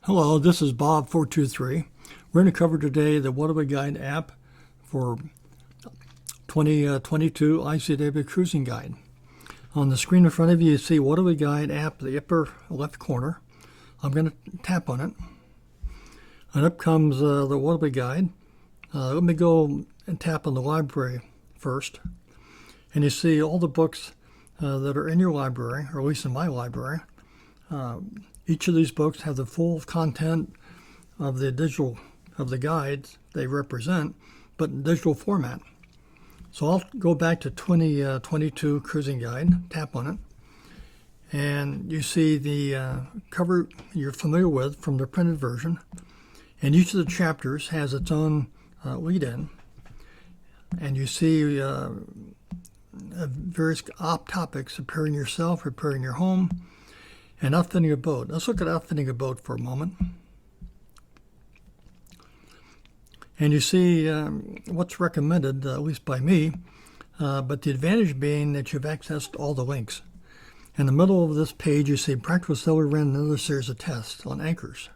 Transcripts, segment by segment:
Hello, this is Bob423. We're going to cover today the Waterway Guide app for 2022 ICW Cruising Guide. On the screen in front of you, you see Waterway Guide app, the upper left corner. I'm going to tap on it. And up comes the Waterway Guide. Let me go and tap on the library first. And you see all the books that are in your library, or at least in my library. Each of these books have the full content of the guides they represent, but in digital format. So I'll go back to 2022 Cruising Guide, tap on it, and you see the cover you're familiar with from the printed version, and each of the chapters has its own lead-in, and you see various topics: preparing yourself, preparing your home, and outfitting a boat. Let's look at outfitting a boat for a moment. And you see what's recommended, at least by me, but the advantage being that you've accessed all the links. In the middle of this page, you see Practical Sailor ran another series of tests on anchors.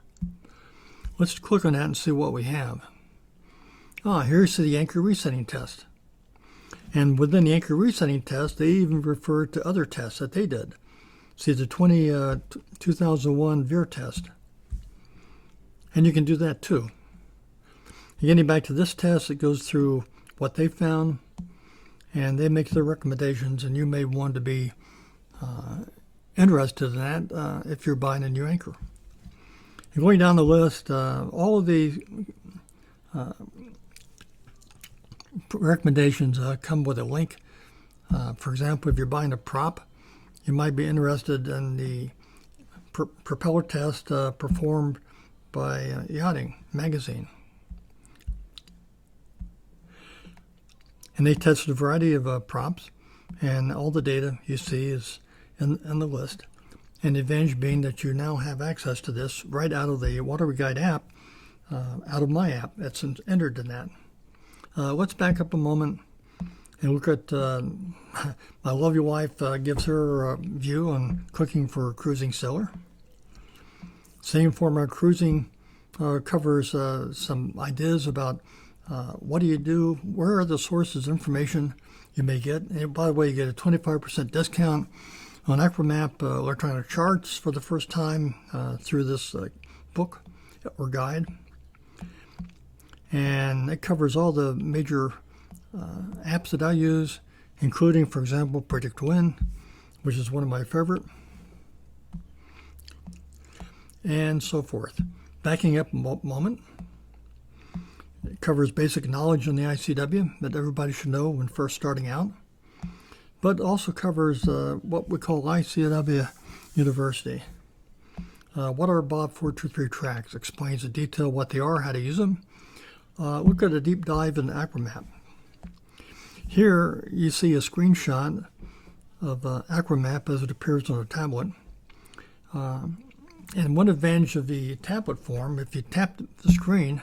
Let's click on that and see what we have. Here's the anchor resetting test. And within the anchor resetting test, they even referred to other tests that they did. See the 2001 veer test. And you can do that too. Getting back to this test, it goes through what they found, and they make their recommendations, and you may want to be interested in that if you're buying a new anchor. And going down the list, all of the recommendations come with a link. For example, if you're buying a prop, you might be interested in the propeller test performed by Yachting Magazine. And they tested a variety of props, and all the data you see is in the list. And the advantage being that you now have access to this right out of the Waterway Guide app, out of my app that's entered in that. Let's back up a moment and look at my lovely wife gives her view on cooking for a cruising sailor. Same format cruising covers some ideas about what do you do, where are the sources of information you may get. And by the way, you get a 25% discount on Aqua Map electronic charts for the first time through this book or guide. And it covers all the major apps that I use, including, for example, Predict Wind, which is one of my favorite, and so forth. Backing up a moment, it covers basic knowledge on the ICW that everybody should know when first starting out, but also covers what we call ICW University. What are Bob423 tracks? Explains in detail what they are, how to use them. Look at a deep dive in Aqua Map. Here you see a screenshot of Aqua Map as it appears on a tablet. And one advantage of the tablet form, if you tap the screen,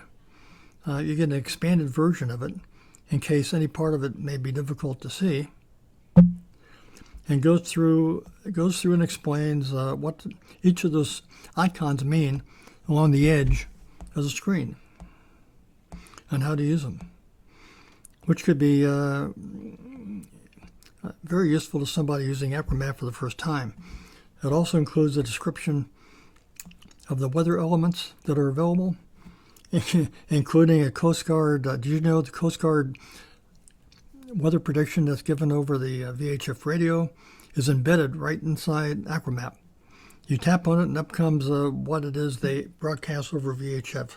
you get an expanded version of it in case any part of it may be difficult to see. And goes through and explains what each of those icons mean along the edge of the screen and how to use them, which could be very useful to somebody using Aqua Map for the first time. It also includes a description of the weather elements that are available, including a Coast Guard. Did you know the Coast Guard weather prediction that's given over the VHF radio is embedded right inside Aqua Map? You tap on it and up comes what it is they broadcast over VHF.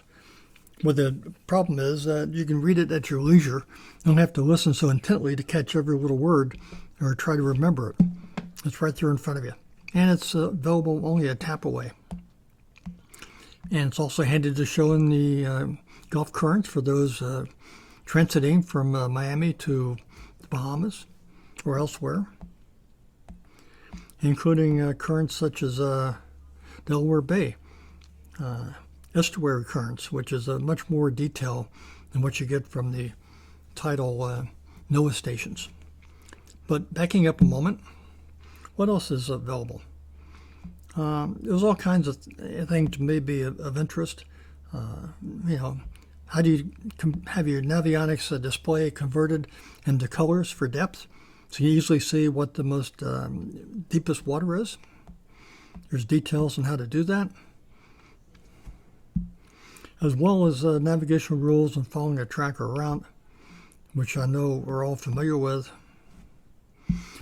Well, the problem is that you can read it at your leisure. You don't have to listen so intently to catch every little word or try to remember it. It's right there in front of you. And it's available only a tap away. And it's also handy to show in the Gulf currents for those transiting from Miami to the Bahamas or elsewhere, including currents such as Delaware Bay. Estuary currents, which is much more detail than what you get from the tidal NOAA stations. But backing up a moment, what else is available? There's all kinds of things maybe of interest. How do you have your navionics display converted into colors for depth? So you easily see what the most deepest water is. There's details on how to do that, as well as navigation rules and following a track or route, which I know we're all familiar with.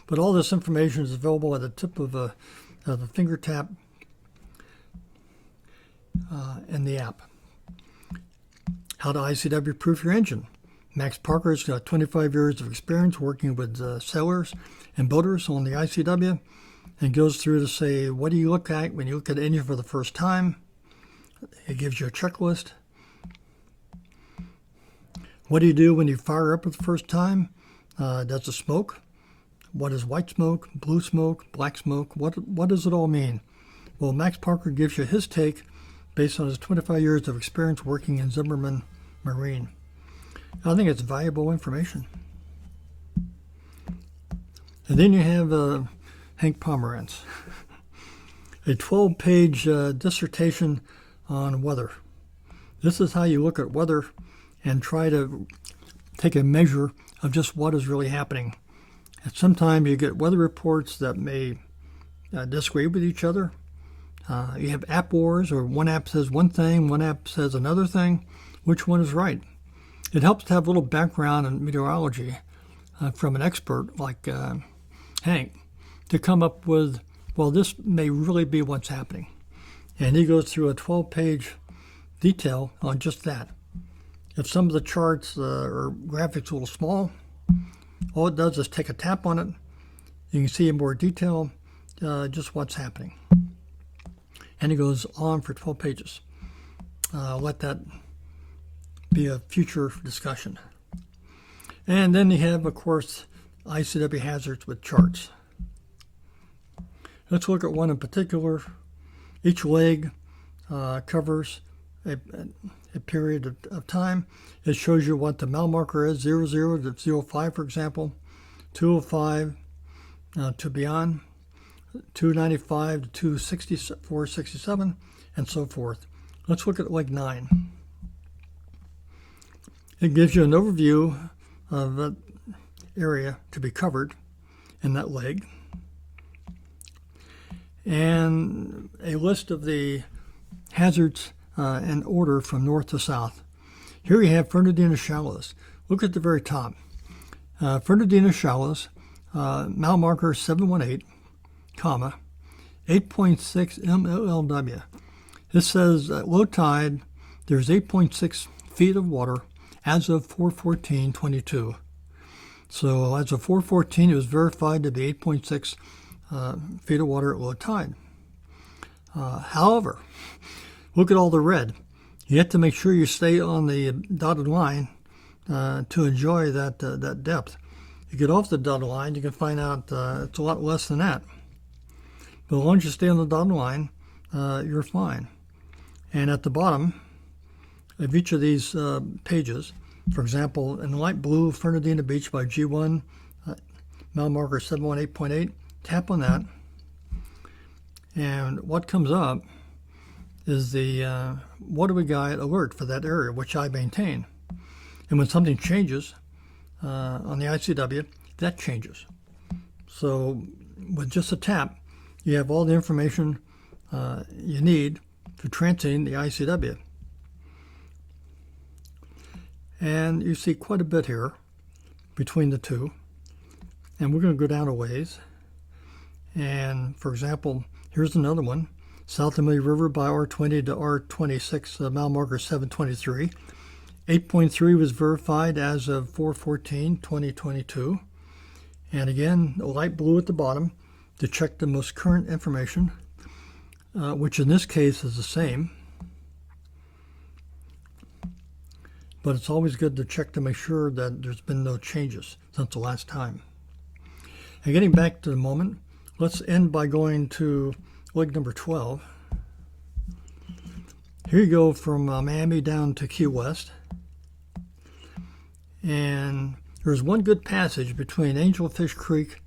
But all this information is available at the tip of the finger tap in the app. How to ICW proof your engine. Max Parker's got 25 years of experience working with sailors and boaters on the ICW, and goes through to say, what do you look at when you look at an engine for the first time? It gives you a checklist. What do you do when you fire up for the first time? Does it smoke? What is white smoke, blue smoke, black smoke? What does it all mean? Well, Max Parker gives you his take based on his 25 years of experience working in Zimmerman Marine. I think it's valuable information. And then you have Hank Pomerantz, a 12-page dissertation on weather. This is how you look at weather and try to take a measure of just what is really happening. And sometimes you get weather reports that may disagree with each other. You have app wars, or one app says one thing, one app says another thing. Which one is right? It helps to have a little background in meteorology from an expert like Hank to come up with, well, this may really be what's happening. And he goes through a 12-page detail on just that. If some of the charts or graphics are a little small, all it does is take a tap on it. You can see in more detail just what's happening. And it goes on for 12 pages. Let that be a future discussion. And then you have, of course, ICW hazards with charts. Let's look at one in particular. Each leg covers a period of time. It shows you what the mile marker is, 00 to 05, for example, 205 to beyond, 295 to 264, 67, and so forth. Let's look at leg 9. It gives you an overview of the area to be covered in that leg, and a list of the hazards in order from north to south. Here you have Fernandina Shallows. Look at the very top. Fernandina Shallows, mile marker 718, comma, 8.6 MLLW. This says at low tide, there's 8.6 feet of water as of 4/14/22. So as of 4/14, it was verified to be 8.6 feet of water at low tide. However, look at all the red. You have to make sure you stay on the dotted line to enjoy that depth. You get off the dotted line, you can find out it's a lot less than that. But as long as you stay on the dotted line, you're fine. And at the bottom of each of these pages, for example, in light blue, Fernandina Beach by G1, mile marker 718.8, tap on that. And what comes up is the Waterway Guide alert for that area, which I maintain. And when something changes on the ICW, that changes. So with just a tap, you have all the information you need for transiting the ICW. And you see quite a bit here between the two. And we're going to go down a ways. And for example, here's another one. South Amelia River by R20 to R26, mile marker 723. 8.3 was verified as of 4/14/2022. And again, a light blue at the bottom to check the most current information, which in this case is the same. But it's always good to check to make sure that there's been no changes since the last time. And getting back to the moment, let's end by going to leg number 12. Here you go from Miami down to Key West. And there's one good passage between Angelfish Creek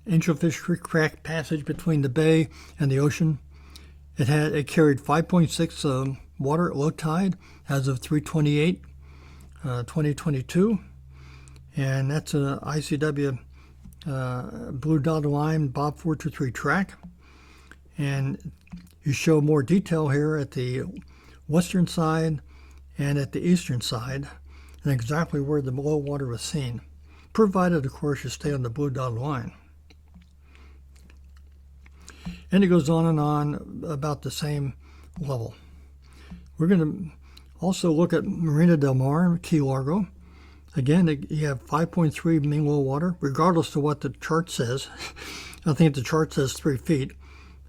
Angelfish Creek passage between the bay and the ocean. It carried 5.6 water at low tide as of 3/28, 2022, and that's an ICW blue dotted line Bob 423 track. And you show more detail here at the western side and at the eastern side, and exactly where the low water was seen, provided, of course, you stay on the blue dotted line. And it goes on and on about the same level. We're going to also look at Marina del Mar, Key Largo. Again, you have 5.3 mean low water, regardless of what the chart says. I think the chart says 3 feet.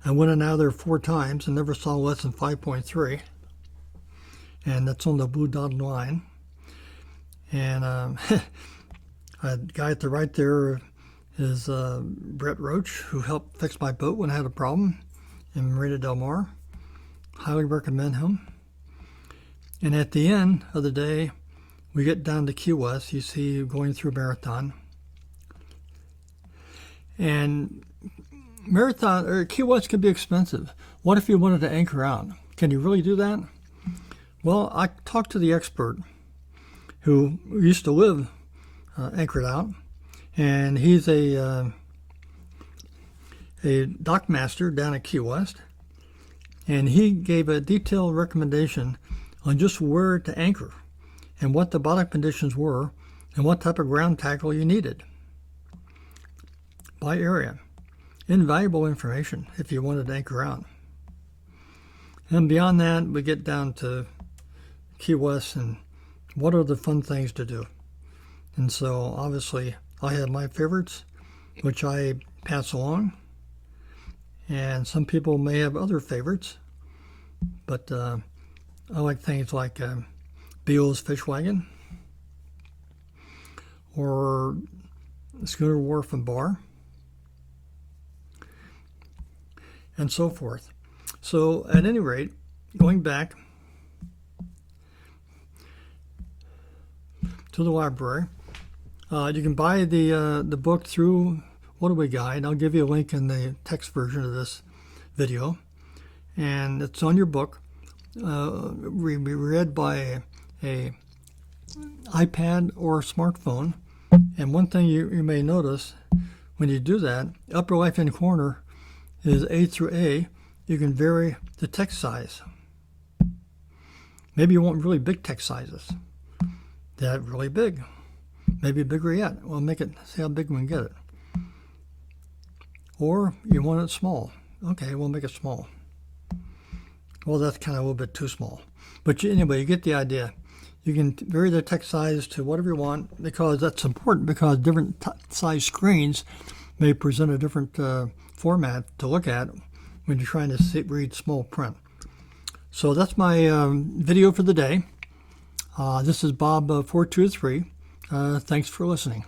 I went in and out of there 4 times and never saw less than 5.3. And that's on the blue dotted line. And a guy at the right there is Brett Roach, who helped fix my boat when I had a problem in Marina del Mar. Highly recommend him. And at the end of the day, we get down to Key West. You see going through Marathon. And Marathon or Key West can be expensive. What if you wanted to anchor out? Can you really do that? Well, I talked to the expert who used to live anchored out. And he's a dock master down at Key West, and he gave a detailed recommendation on just where to anchor and what the bottom conditions were and what type of ground tackle you needed by area. Invaluable information if you wanted to anchor out. And beyond that, we get down to Key West and what are the fun things to do. And so obviously I have my favorites, which I pass along, and some people may have other favorites, but I like things like Beal's Fish Wagon or Schooner Wharf and Bar, and so forth. So at any rate, going back to the library, you can buy the book through Waterway Guide. I'll give you a link in the text version of this video. And it's on your book. Be read by a iPad or smartphone. And one thing you may notice when you do that, upper left-hand corner is A through A. You can vary the text size. Maybe you want really big text sizes. That really big. Maybe bigger yet. We'll make it, see how big we can get it. Or you want it small. Okay, we'll make it small. Well, that's kind of a little bit too small. But anyway, you get the idea. You can vary the text size to whatever you want, because that's important, because different size screens may present a different format to look at when you're trying to read small print. So that's my video for the day. This is Bob 423. Thanks for listening.